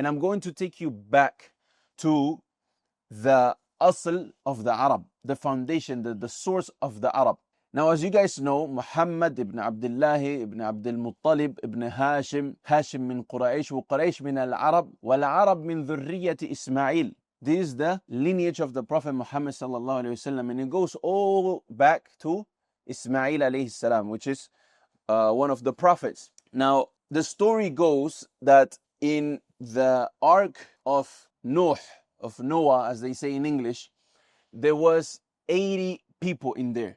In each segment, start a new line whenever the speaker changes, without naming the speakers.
And I'm going to take you back to the asl of the Arab, the foundation, the source of the Arab. Now, as you guys know, Muhammad ibn Abdullah ibn Abdul Muttalib ibn Hashim, Hashim min Quraysh, wa Quraysh min al-Arab, wal Arab min dhurriyyati Ismail. This is the lineage of the Prophet Muhammad sallallahu alayhi wasallam, and it goes all back to Ismail alayhi salam, which is one of the prophets. Now, the story goes that in the ark of Noah, as they say in English, there was 80 people in there.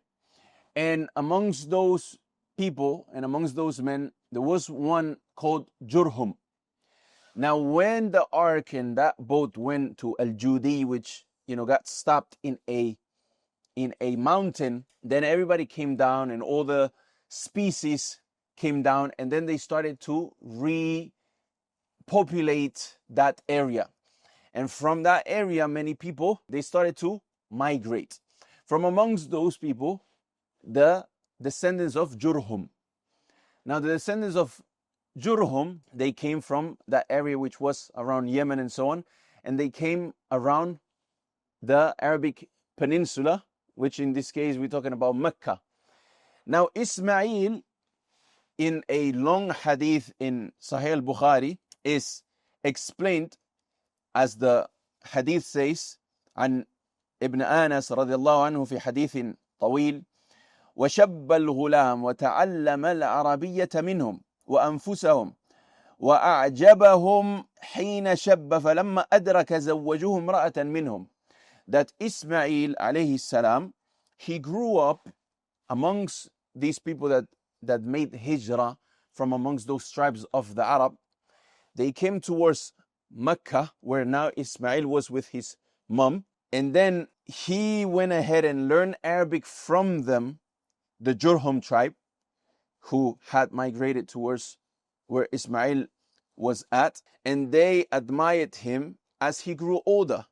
And amongst those people and amongst those men, there was one called Jurhum. Now, when the ark and that boat went to Al-Judi, which, got stopped in a mountain, then everybody came down and all the species came down, and then they started to repopulate that area. And from that area, many people, they started to migrate. From amongst those people, the descendants of Jurhum. Now, the descendants of Jurhum, they came from that area which was around Yemen and so on, and they came around the Arabic Peninsula, which in this case we're talking about Mecca. Now, Ismail, in a long hadith in Sahih al-Bukhari, is explained as the hadith says, عن ابن آنس رضي الله عنه في حديث طويل: وشب الغلام وتعلم العربية منهم وأنفسهم وأعجبهم حين شب فلما أدرك زوجوه امرأة منهم. That Ismail alayhi salam, he grew up amongst these people that made hijrah from amongst those tribes of the Arab. They came towards Mecca, where now Ismail was with his mom, and then he went ahead and learned Arabic from them, the Jurhum tribe, who had migrated towards where Ismail was at, and they admired him as he grew older.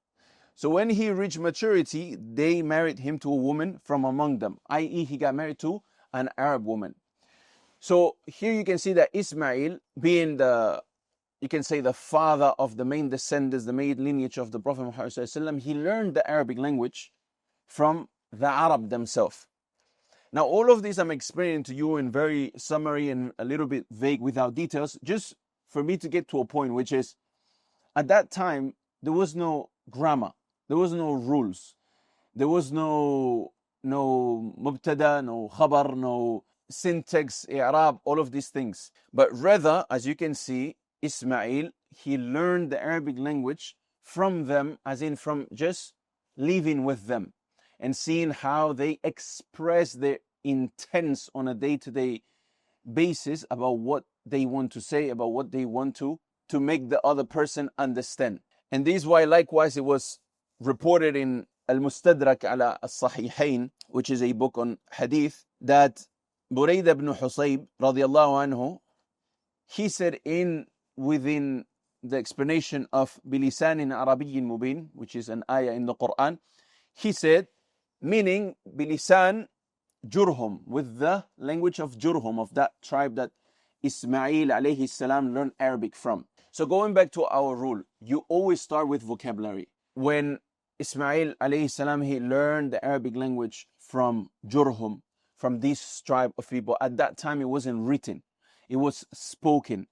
So when he reached maturity, they married him to a woman from among them, i.e. he got married to an Arab woman. So here you can see that Ismail, being you can say the father of the main descendants, the main lineage of the Prophet Muhammad ﷺ, he learned the Arabic language from the Arab themselves. Now, all of this I'm explaining to you in very summary and a little bit vague without details, just for me to get to a point, which is, at that time, there was no grammar, there was no rules, there was no mubtada, no khabar, no syntax, i'rab, all of these things. But rather, as you can see, Ismail, he learned the Arabic language from them, as in from just living with them and seeing how they express their intents on a day-to-day basis about what they want to say, about what they want to make the other person understand. And this is why likewise it was reported in Al-Mustadrak ala As-Sahihain, which is a book on hadith, that Burayd ibn Husayb radiallahu anhu, he said within the explanation of bilisanin Arabiyyin mubin, which is an ayah in the Quran, he said, meaning bilisan Jurhum, with the language of Jurhum, of that tribe that Ismail alayhi salam learned Arabic from. So going back to our rule, you always start with vocabulary. When Ismail alayhi salam, he learned the Arabic language from Jurhum, from this tribe of people, at that time it wasn't written, it was spoken.